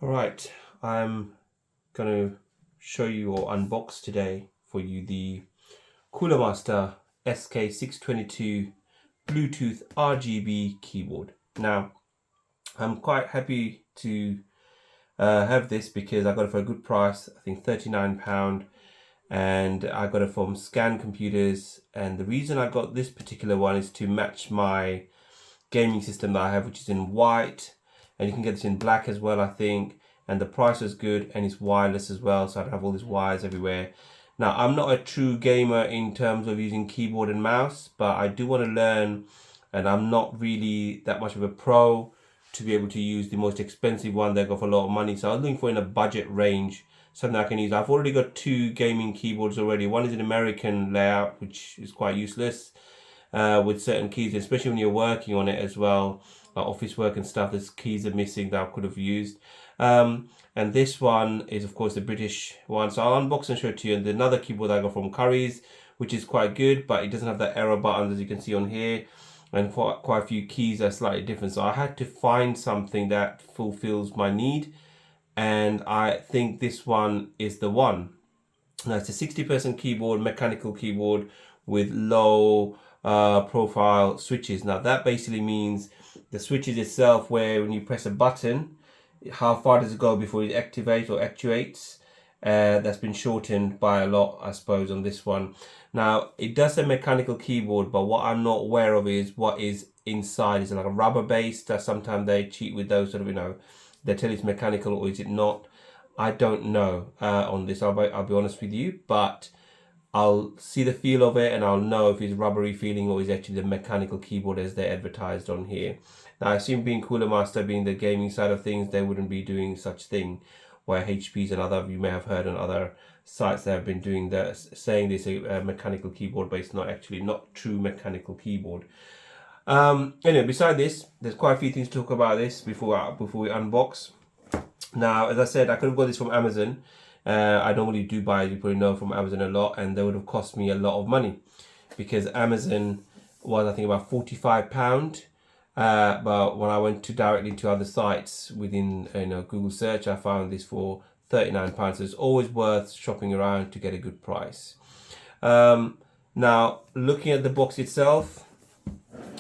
Alright, I'm going to show you or unbox today for you the COOLERMASTER SK622 Bluetooth RGB keyboard. Now, I'm quite happy to have this because I got it for a good price, I think £39, and I got it from Scan Computers. And the reason I got this particular one is to match my gaming system that I have, which is in white, and you can get this in black as well, I think. And the price is good, and it's wireless as well, so I don't have all these wires everywhere. Now, I'm not a true gamer in terms of using keyboard and mouse, but I do want to learn, and I'm not really that much of a pro to be able to use the most expensive one that go for a lot of money. So I was looking for in a budget range something I can use. I've already got two gaming keyboards already. One is an American layout, which is quite useless with certain keys, especially when you're working on it as well, like office work and stuff. There's keys are missing that I could have used. And this one is, of course, the British one. So I'll unbox and show it to you. And another keyboard I got from Curry's, which is quite good, but it doesn't have the arrow buttons as you can see on here. And quite a few keys are slightly different. So I had to find something that fulfills my need. And I think this one is the one. Now, it's a 60% keyboard, mechanical keyboard with low profile switches. Now, that basically means the switches itself, where when you press a button, how far does it go before it activates or actuates? That's been shortened by a lot, I suppose, on this one. Now, it does say mechanical keyboard, but what I'm not aware of is what is inside. Is it like a rubber based? Sometimes they cheat with those sort of, they tell it's mechanical, or is it not? I don't know on this. I'll be honest with you, but I'll see the feel of it and I'll know if it's rubbery feeling or is actually the mechanical keyboard as they're advertised on here. Now, I assume being COOLERMASTER, being the gaming side of things, they wouldn't be doing such thing, where HP's and other, you may have heard on other sites that have been doing that, saying this a mechanical keyboard, but it's not true mechanical keyboard. Anyway, beside this, there's quite a few things to talk about this before we unbox. Now, as I said, I could have got this from Amazon. I normally do buy, as you probably know, from Amazon a lot, and they would have cost me a lot of money because Amazon was, I think, about £45. But when I went directly to other sites within Google search, I found this for £39. So it's always worth shopping around to get a good price. Now, looking at the box itself,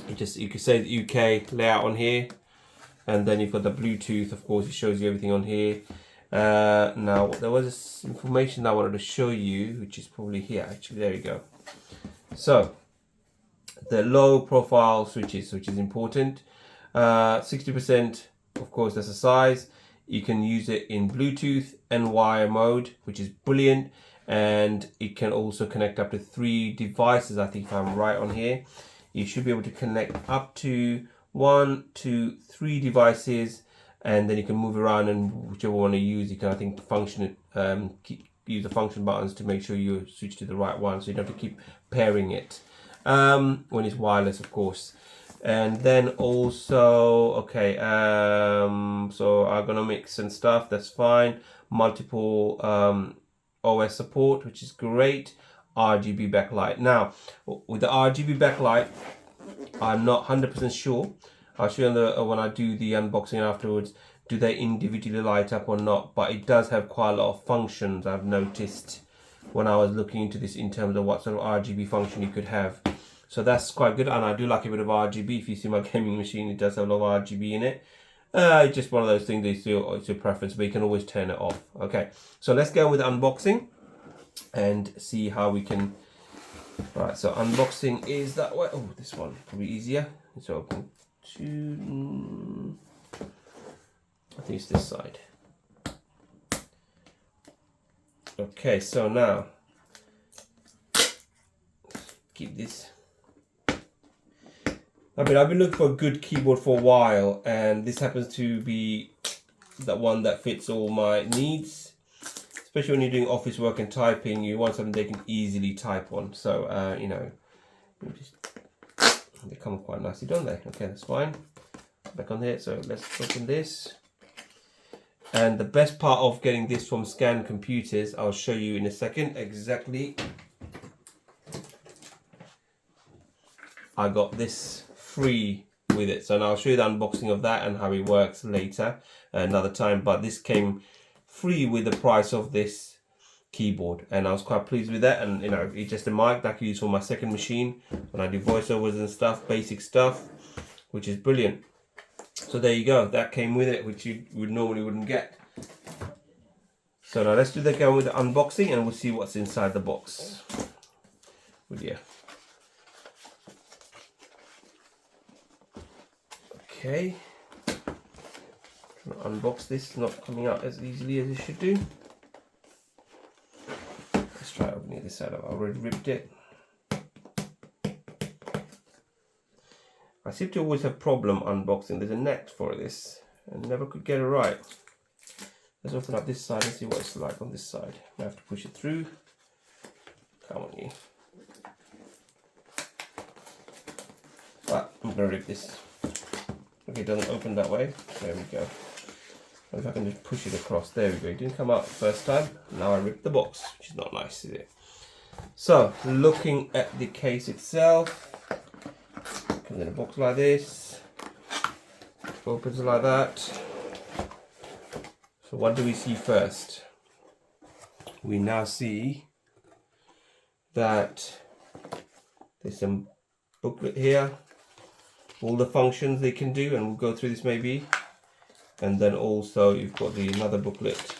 you could say the UK layout on here, and then you've got the Bluetooth. Of course, it shows you everything on here. Now, there was this information that I wanted to show you, which is probably here. Actually, there you go. So, the low profile switches, which is important. 60%, of course, that's the size. You can use it in Bluetooth and wire mode, which is brilliant. And it can also connect up to 3 devices, I think, if I'm right on here. You should be able to connect up to 1, 2, 3 devices, and then you can move around, and whichever one you use, you can, I think, use the function buttons to make sure you switch to the right one, so you don't have to keep pairing it when it's wireless, of course. And then also, okay, so ergonomics and stuff, that's fine. Multiple OS support, which is great. RGB backlight. Now, with the RGB backlight, I'm not 100% sure. I'll show you when I do the unboxing afterwards, do they individually light up or not, but it does have quite a lot of functions I've noticed when I was looking into this in terms of what sort of RGB function you could have. So that's quite good, and I do like a bit of RGB. If you see my gaming machine, it does have a lot of RGB in it. It's just one of those things, it's your preference, but you can always turn it off. Okay, so let's go with unboxing and see how we can. Right, so unboxing is that way. Oh, this one probably easier. It's open to, I think it's this side. Okay, so now keep this. I've been looking for a good keyboard for a while, and this happens to be the one that fits all my needs. Especially when you're doing office work and typing, you want something they can easily type on. So, they come quite nicely, don't they? Okay, that's fine. Back on here, so let's open this. And the best part of getting this from Scan Computers, I'll show you in a second exactly. I got this free with it. So now I'll show you the unboxing of that and how it works later, another time. But this came free with the price of this keyboard, and I was quite pleased with that. And you know, it's just a mic that I can use for my second machine when I do voiceovers and stuff, basic stuff, which is brilliant. So there you go, that came with it, which you normally wouldn't get. So now let's do the go with the unboxing and we'll see what's inside the box. Oh dear. Okay. Unbox this, not coming out as easily as it should do. Let's try opening this side. I've already ripped it. I seem to always have problem unboxing. There's a net for this and never could get it right. Let's open up this side and see what it's like on this side. I have to push it through. Come on, you. But I'm gonna rip this. Okay, it doesn't open that way. There we go. If I can just push it across. There we go. It didn't come out the first time. Now I ripped the box, which is not nice, is it? So, looking at the case itself, comes in a box like this. Opens like that. So what do we see first? We now see that there's some booklet here, all the functions they can do, and we'll go through this maybe. And then also you've got another booklet.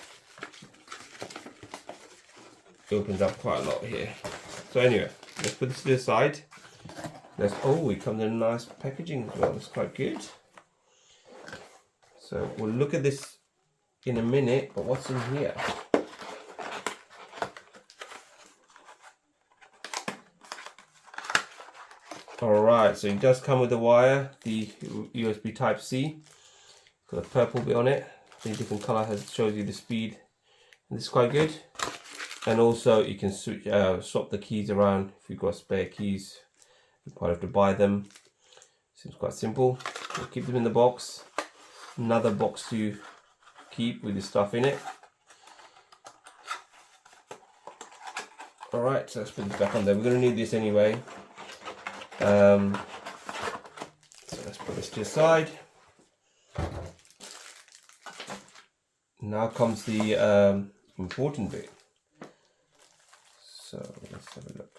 It opens up quite a lot here. So anyway, let's put this to the side. Oh, it comes in nice packaging as well. That's quite good. So we'll look at this in a minute, but what's in here? Alright, so it does come with the wire, the USB Type-C. Got a purple bit on it. The different color shows you the speed. And this is quite good. And also you can switch, swap the keys around if you've got spare keys. You probably have to buy them. Seems quite simple. We'll keep them in the box. Another box to keep with the stuff in it. Alright, so let's put this back on there. We're going to need this anyway. So let's put this to the side. Now comes the important bit. So let's have a look.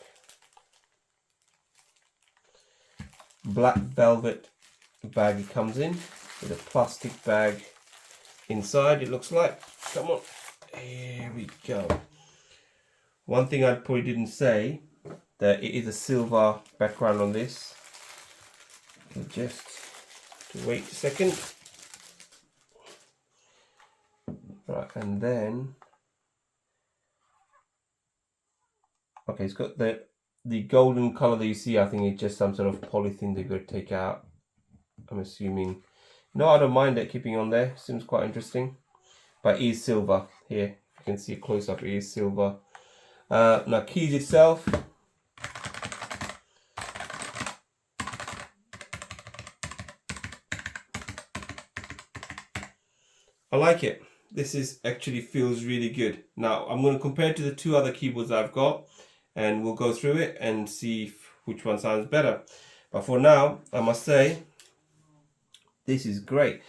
Black velvet bag it comes in with a plastic bag inside, it looks like. Come on, here we go. One thing I probably didn't say, that it is a silver background on this. Just to wait a second. Right, and then okay, it's got the golden color that you see. I think it's just some sort of polythene they're going to take out, I'm assuming. No, I don't mind it keeping on there. Seems quite interesting. But it is silver here. You can see it close up. It is silver. Now, keys itself. I like it. This is actually feels really good. Now, I'm going to compare it to the two other keyboards I've got, and we'll go through it and see which one sounds better. But for now, I must say, this is great.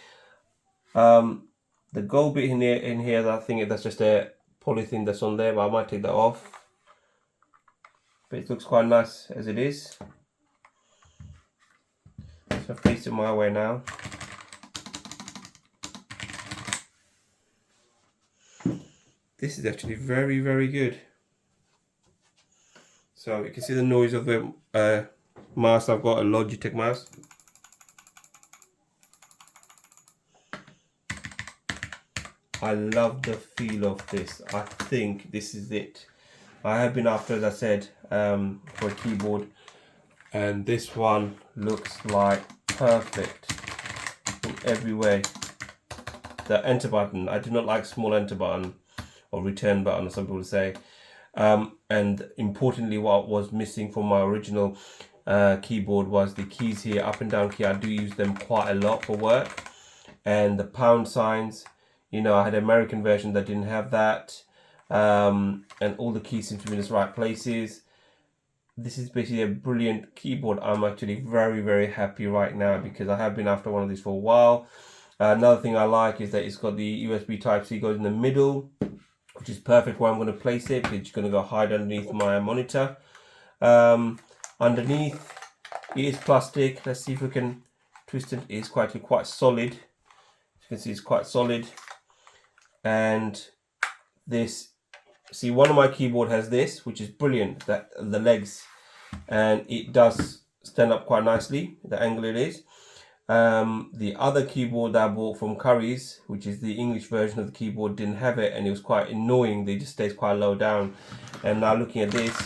The gold bit in here, I think that's just a polythene that's on there, but I might take that off. But it looks quite nice as it is. So face it my way now. This is actually very, very good. So you can see the noise of the mouse. I've got a Logitech mouse. I love the feel of this. I think this is it. I have been after, as I said, for a keyboard, and this one looks like perfect in every way. The enter button, I do not like small enter button or return button, as some people say. And importantly, what was missing from my original keyboard was the keys here, up and down key. I do use them quite a lot for work. And the pound signs, you know, I had an American version that didn't have that. And all the keys seem to be in the right places. this is basically a brilliant keyboard. I'm actually very happy right now because I have been after one of these for a while. Another thing I like is that it's got the USB Type-C goes in the middle, which is perfect where I'm going to place it. It's going to go hide underneath my monitor. Underneath it is plastic. Let's see if we can twist it. It's quite solid. As you can see, it's quite solid. And this, see, one of my keyboard has this, which is brilliant, that the legs, and it does stand up quite nicely, the angle it is. The other keyboard that I bought from Curry's, which is the English version of the keyboard, didn't have it, and it was quite annoying. They just stays quite low down. And now looking at this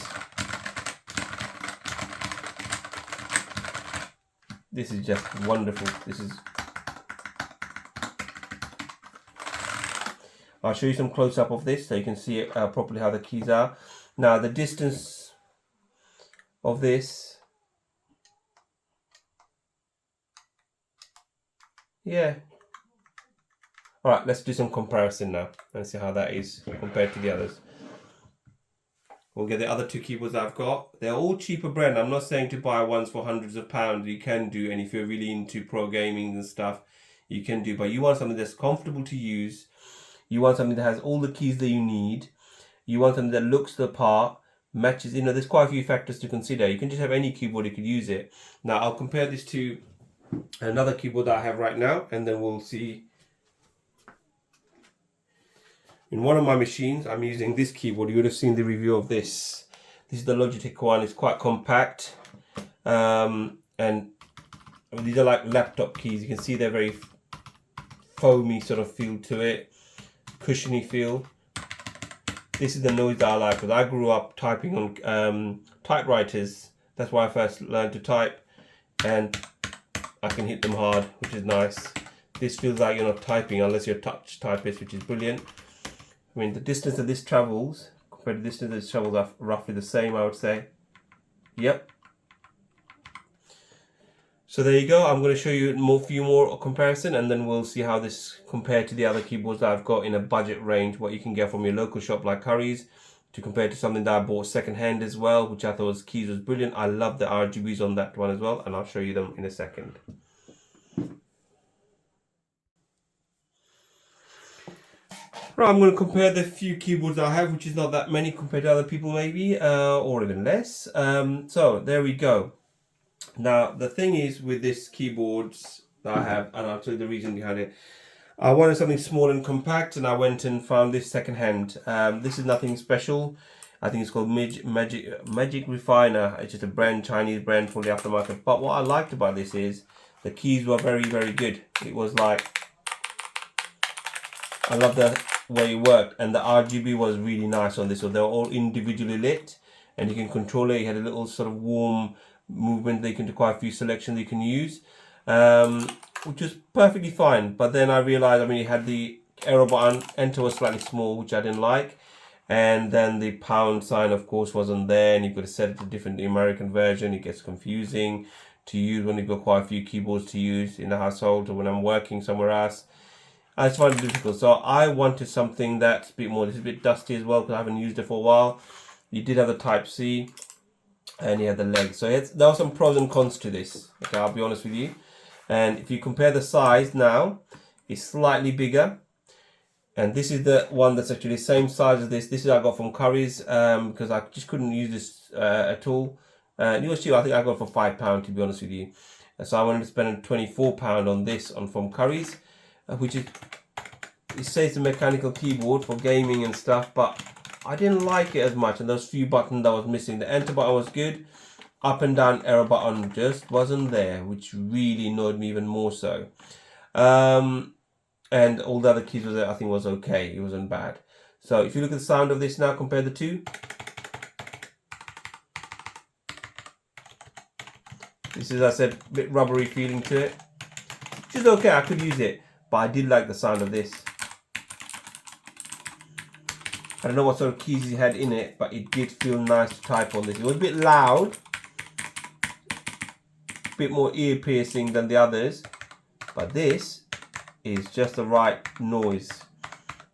is just wonderful. I'll show you some close up of this so you can see it properly how the keys are. Now the distance of this, yeah. All right, let's do some comparison now and see how that is compared to the others. We'll get the other two keyboards I've got. They're all cheaper brand. I'm not saying to buy ones for hundreds of pounds. You can do, and if you're really into pro gaming and stuff, you can do. But you want something that's comfortable to use. You want something that has all the keys that you need. You want something that looks the part, matches. You know, there's quite a few factors to consider. You can just have any keyboard, you could use it. Now, I'll compare this to another keyboard that I have right now, and then we'll see. In one of my machines, I'm using this keyboard. You would have seen the review of this. This is the Logitech one. It's quite compact. And these are like laptop keys. You can see they're very foamy sort of feel to it. Cushiony feel. This is the noise that I like because I grew up typing on typewriters. That's why I first learned to type. And I can hit them hard, which is nice. This feels like you're not typing unless you're a touch typist, which is brilliant. I mean, the distance that this travels compared to the distance that this travels are roughly the same, I would say. Yep. So there you go. I'm going to show you a few more comparison, and then we'll see how this compared to the other keyboards that I've got in a budget range, what you can get from your local shop like Curry's, to compare to something that I bought second hand as well, which I thought keys was brilliant. I love the RGBs on that one as well, and I'll show you them in a second. Right, I'm going to compare the few keyboards I have, which is not that many compared to other people maybe, or even less. So there we go. Now the thing is with this keyboards that I have, and I'll tell you the reason behind it. I wanted something small and compact, and I went and found this second hand. This is nothing special. I think it's called Magic Refiner. It's just a brand, Chinese brand for the aftermarket. But what I liked about this is the keys were very good. It was like, I love the way it worked, and the RGB was really nice on this. So they were all individually lit, and you can control it. You had a little sort of warm movement. They can do quite a few selections you can use, which was perfectly fine. But then I realized, I mean, it had the arrow button, enter was slightly small, which I didn't like, and then the pound sign of course wasn't there, and you've got to set it to different, the American version. It gets confusing to use when you've got quite a few keyboards to use in the household, or when I'm working somewhere else. I just find it difficult. So I wanted something that's a bit more, this is a bit dusty as well because I haven't used it for a while. You did have the Type-C, and you had the legs. So there are some pros and cons to this. Okay, I'll be honest with you. And if you compare the size now, it's slightly bigger. And this is the one that's actually the same size as this. This is I got from Curry's because I just couldn't use this at all. And it was cheap. I think I got it for £5 to be honest with you. So I wanted to spend £24 on this from Curry's. Which is, it says a mechanical keyboard for gaming and stuff, but I didn't like it as much, and those few buttons that was missing. The enter button was good, up and down arrow button just wasn't there, which really annoyed me even more so. And all the other keys was, I think, was okay. It wasn't bad. So if you look at the sound of this now, compare the two. This is, as I said, a bit rubbery feeling to it, which is okay. I could use it. But I did like the sound of this. I don't know what sort of keys he had in it, but it did feel nice to type on this. It was a bit loud, a bit more ear piercing than the others, but this is just the right noise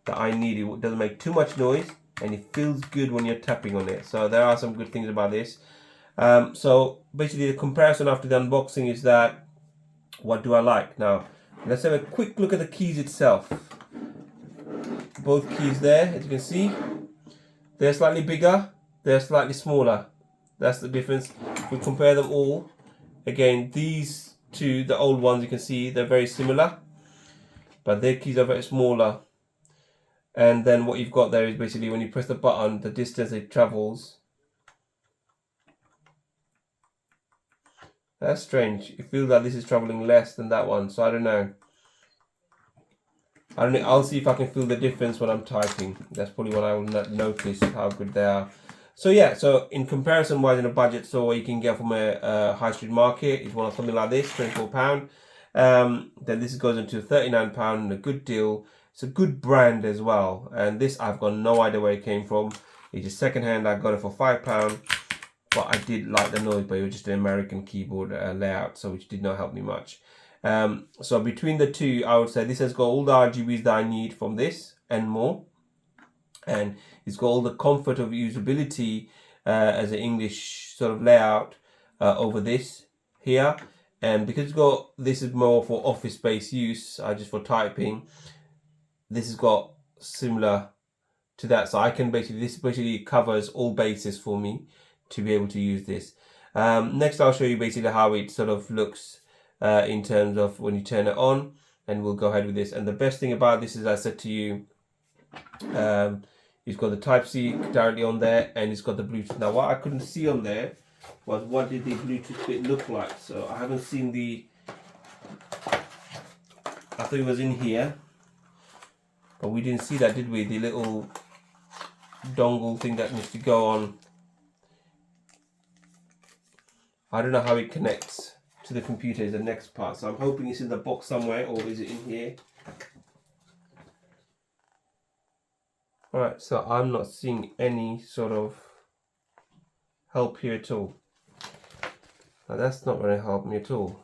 that I need. It doesn't make too much noise, and it feels good when you're tapping on it. So there are some good things about this. So basically the comparison after the unboxing is that, what do I like? Now let's have a quick look at the keys itself. Both keys there, as you can see, they're slightly bigger, they're slightly smaller. That's the difference. If we compare them all, again, these two, the old ones, you can see they're very similar, but their keys are very smaller. And then what you've got there is basically when you press the button, the distance it travels. That's strange. It feels like this is traveling less than that one, so I don't know. I'll see if I can feel the difference when I'm typing. That's probably what I will notice, how good they are. So yeah, so in comparison wise, in a budget store you can get from a high street market, if you want something like this, £24. Then this goes into £39 and a good deal. It's a good brand as well. And this, I've got no idea where it came from. It's just second hand. I got it for £5. But I did like the noise, but it was just an American keyboard layout, so which did not help me much. So between the two, I would say this has got all the RGBs that I need from this and more. And it's got all the comfort of usability as an English sort of layout over this here. And because it's got, this is more for office space use, just for typing. This has got similar to that, so I can basically, this basically covers all bases for me to be able to use this. Next I'll show you basically how it sort of looks in terms of when you turn it on, and we'll go ahead with this. And the best thing about this is, I said to you, it's got the Type-C directly on there, and it's got the Bluetooth. Now what I couldn't see on there was what did the Bluetooth bit look like. So I haven't seen the, I thought it was in here, but we didn't see that, did we? The little dongle thing that needs to go on. I don't know how it connects to the computer is the next part. So I'm hoping it's in the box somewhere, or is it in here? Alright, so I'm not seeing any sort of help here at all. Now that's not going to help me at all.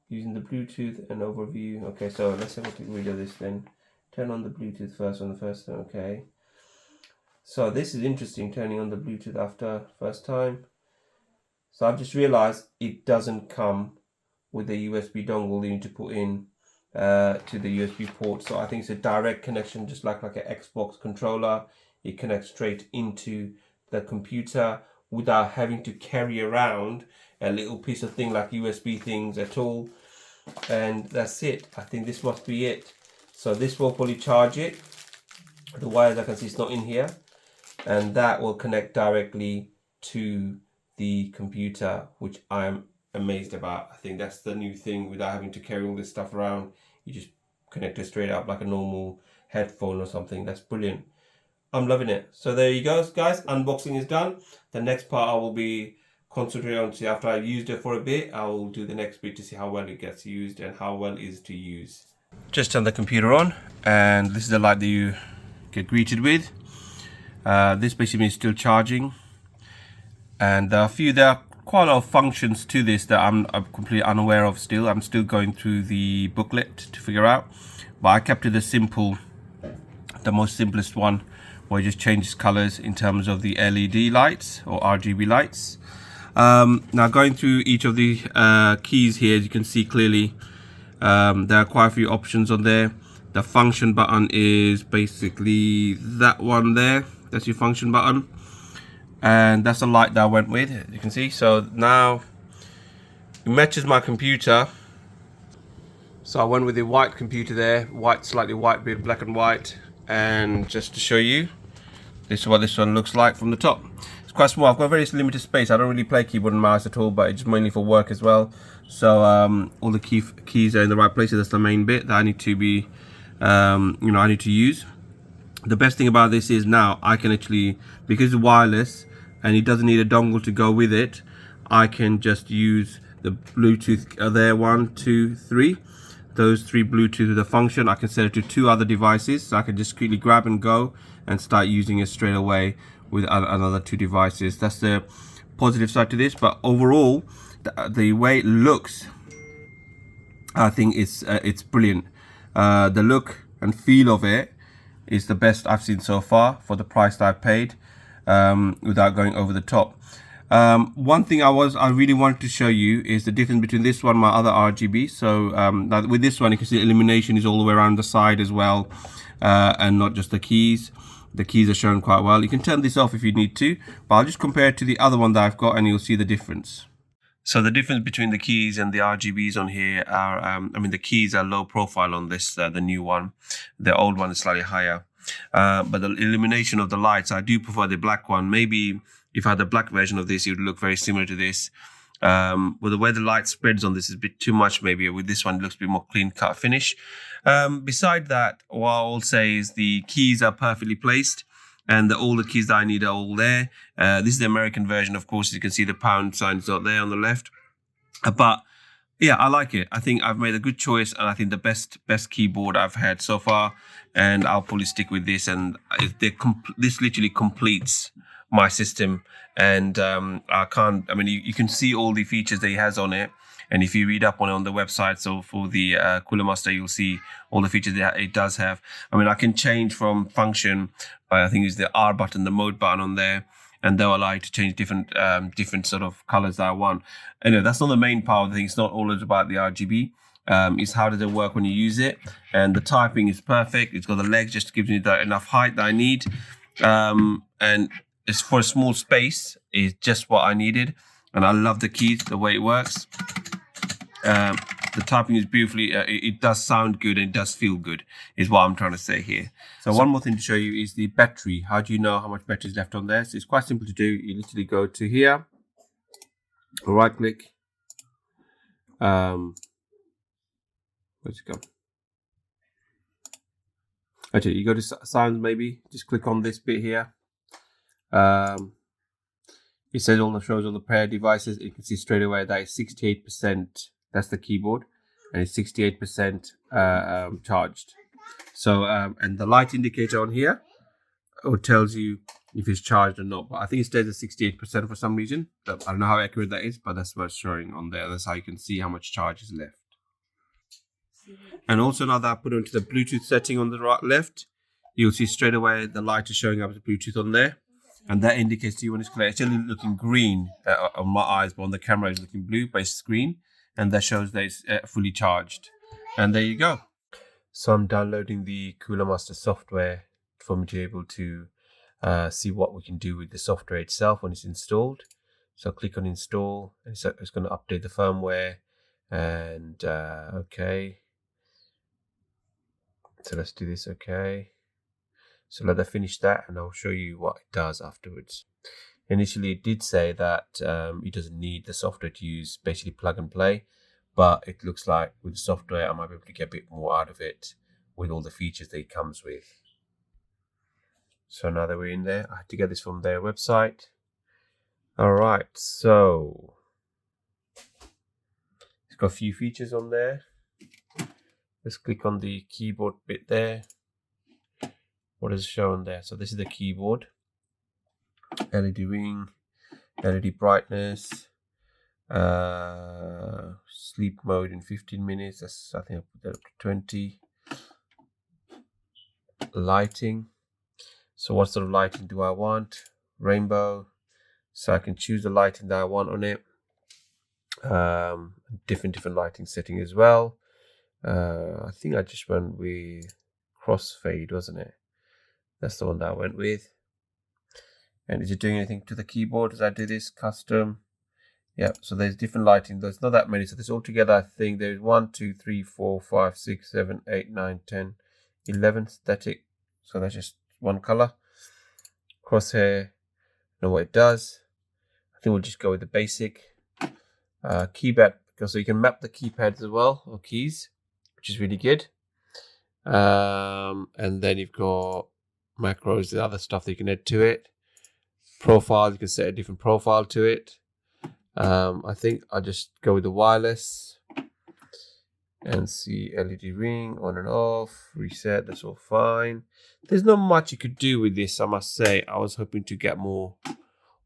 Using the Bluetooth and overview. Okay, so let's have a quick read of this then. Turn on the Bluetooth first on the first time, okay. So this is interesting, turning on the Bluetooth after first time. So I've just realized it doesn't come with the USB dongle you need to put in to the USB port. So I think it's a direct connection, just like an Xbox controller. It connects straight into the computer without having to carry around a little piece of thing like USB things at all. And that's it. I think this must be it. So this will probably charge it. The wires, I can see, it's not in here. And that will connect directly to the computer, which I'm amazed about. I think that's the new thing, without having to carry all this stuff around. You just connect it straight up like a normal headphone or something. That's brilliant. I'm loving it. So there you go, guys. Unboxing is done. The next part I will be concentrating on, see, after I've used it for a bit, I will do the next bit to see how well it gets used and how well it is to use. Just turn the computer on, and this is the light that you get greeted with. This basically means still charging, and there are quite a lot of functions to this that I'm completely unaware of still. I'm still going through the booklet to figure out, but I kept it simple, the most simplest one, where it just changes colors in terms of the LED lights or RGB lights. Now going through each of the keys here, as you can see clearly, there are quite a few options on there. The function button is basically that one there. That's your function button, and that's the light that I went with, you can see. So now it matches my computer, so I went with the white computer there, white, slightly white bit, black and white. And just to show you, this is what this one looks like from the top. It's quite small. I've got very limited space. I don't really play keyboard and mouse at all, but it's mainly for work as well. So all the keys are in the right places. That's the main bit that I need to be I need to use. The best thing about this is now I can actually, because it's wireless and it doesn't need a dongle to go with it, I can just use the Bluetooth there, 1, 2, 3. Those 3 Bluetooth with a function. I can set it to 2 other devices, so I can just quickly grab and go and start using it straight away with another 2 devices. That's the positive side to this. But overall, the way it looks, I think it's brilliant. The look and feel of it is the best I've seen so far for the price that I paid. without going over the top. One thing I really wanted to show you is the difference between this one and my other RGB. So now with this one, you can see the illumination is all the way around the side as well, and not just the keys. The keys are shown quite well. You can turn this off if you need to, but I'll just compare it to the other one that I've got and you'll see the difference. So the difference between the keys and the RGBs on here are, I mean, the keys are low profile on this, the new one. The old one is slightly higher. But the illumination of the lights, I do prefer the black one. Maybe if I had the black version of this, it would look very similar to this. But the way the light spreads on this is a bit too much. Maybe with this one, it looks a bit more clean cut finish. Beside that, what I'll say is the keys are perfectly placed, and all the keys that I need are all there. This is the American version, of course. You can see the pound sign is not there on the left. But yeah, I like it. I think I've made a good choice, and I think the best keyboard I've had so far. And I'll probably stick with this. And this literally completes my system. And I mean, you can see all the features that it has on it. And if you read up on it on the website, so for the COOLERMASTER, you'll see all the features that it does have. I mean, I can change from function by, I think it's the R button, the mode button on there, and they'll allow you to change different sort of colors that I want. Anyway, that's not the main part of the thing. It's not always about the RGB. It's how does it work when you use it. And the typing is perfect. It's got the legs, just gives me enough height that I need. And it's for a small space, it's just what I needed. And I love the keys, the way it works. The typing is beautifully, it does sound good and it does feel good, is what I'm trying to say here. So one more thing to show you is the battery. How do you know how much battery is left on there? So it's quite simple to do. You literally go to here, right click, where's it go? Actually, you go to sounds maybe, just click on this bit here. It says shows all the pair devices. You can see straight away that is 68%. That's the keyboard, and it's 68% charged. So, and the light indicator on here tells you if it's charged or not. But I think it stays at 68% for some reason. I don't know how accurate that is, but that's what's showing on there. That's how you can see how much charge is left. And also now that I put onto the Bluetooth setting on the right left, you'll see straight away the light is showing up as Bluetooth on there. And that indicates to you when it's clear. It's still looking green on my eyes, but on the camera it's looking blue, but it's green. And that shows that it's fully charged. And there you go. So I'm downloading the COOLERMASTER software for me to be able to see what we can do with the software itself when it's installed. So click on install, and it's going to update the firmware. And okay. So let's do this, okay. So let that finish that, and I'll show you what it does afterwards. Initially, it did say that it doesn't need the software to use, basically plug and play, but it looks like with the software, I might be able to get a bit more out of it with all the features that it comes with. So now that we're in there, I had to get this from their website. All right, so it's got a few features on there. Let's click on the keyboard bit there. What is shown there? So this is the keyboard. LED ring, LED brightness, sleep mode in 15 minutes. That's, I think I'll put that up to 20. Lighting. So what sort of lighting do I want? Rainbow. So I can choose the lighting that I want on it. Different lighting setting as well. I think I just went with crossfade, wasn't it? That's the one that I went with. And is it doing anything to the keyboard as I do this? Custom. Yeah, so there's different lighting. There's not that many. So this altogether, I think there's 1, 2, 3, 4, 5, 6, 7, 8, 9, 10, 11 static. So that's just one color. Crosshair, know what it does. I think we'll just go with the basic. Keypad, so you can map the keypads as well, or keys, which is really good. And then you've got macros, the other stuff that you can add to it. Profile, you can set a different profile to it. I think I'll just go with the wireless and see LED ring on and off, reset, that's all fine. There's not much you could do with this, I must say. I was hoping to get more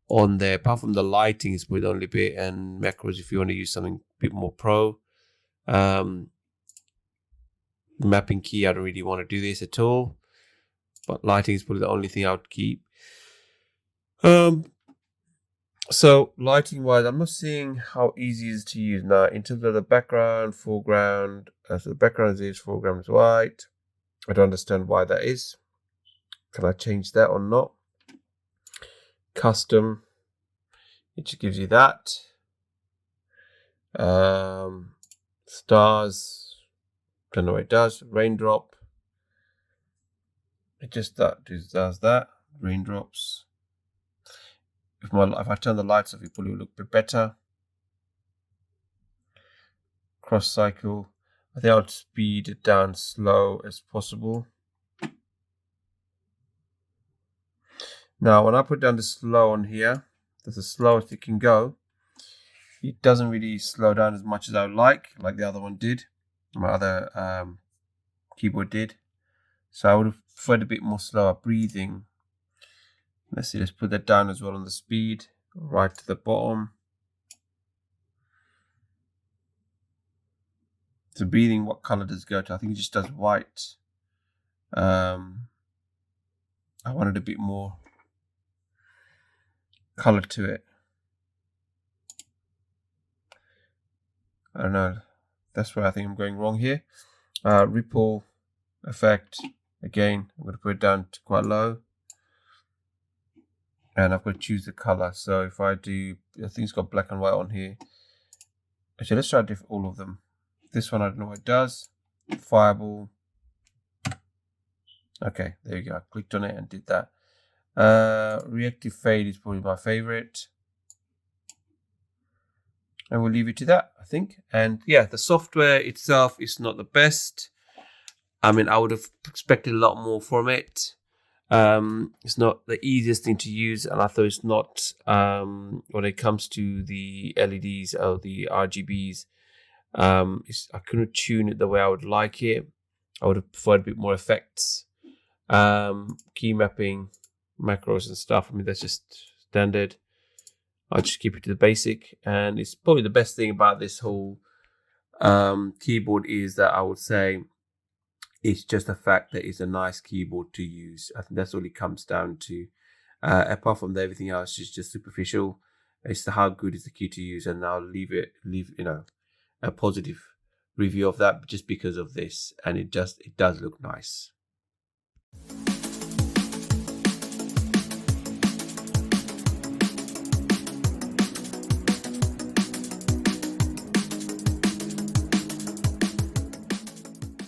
on there, apart from the lighting is with only bit, and macros if you want to use something a bit more pro. Mapping key, I don't really want to do this at all, but lighting is probably the only thing I would keep. So lighting wise, I'm not seeing how easy it is to use now in terms of the background, foreground. So the background is foreground is white. I don't understand why that is. Can I change that or not? Custom, it just gives you that. Stars, don't know what it does. Raindrop, it just does that. Raindrops. If I turn the lights off, it probably will look a bit better. Cross cycle, I think I'll speed it down slow as possible. Now, when I put down the slow on here, that's the slowest it can go. It doesn't really slow down as much as I would like the other one did, my other keyboard did. So I would have preferred a bit more slower breathing. Let's see, let's put that down as well on the speed, right to the bottom. So breathing, what color does it go to? I think it just does white. I wanted a bit more color to it. I don't know. That's where I think I'm going wrong here. Ripple effect. Again, I'm going to put it down to quite low. And I've got to choose the color. So if I do, I think it's got black and white on here. Actually, let's try all of them. This one, I don't know what it does. Fireball. Okay, there you go. I clicked on it and did that. Reactive fade is probably my favorite. And we'll leave it to that, I think. And yeah, the software itself is not the best. I mean, I would have expected a lot more from it. It's not the easiest thing to use, and I thought it's not when it comes to the LEDs or the RGBs. I couldn't tune it the way I would like it. I would have preferred a bit more effects, key mapping, macros and stuff. I mean, that's just standard. I'll just keep it to the basic, and it's probably the best thing about this whole keyboard is that I would say it's just the fact that it's a nice keyboard to use. I think that's all it comes down to. Apart from everything else, it's just superficial. It's how good is the key to use, and I'll leave a positive review of that just because of this, and it does look nice.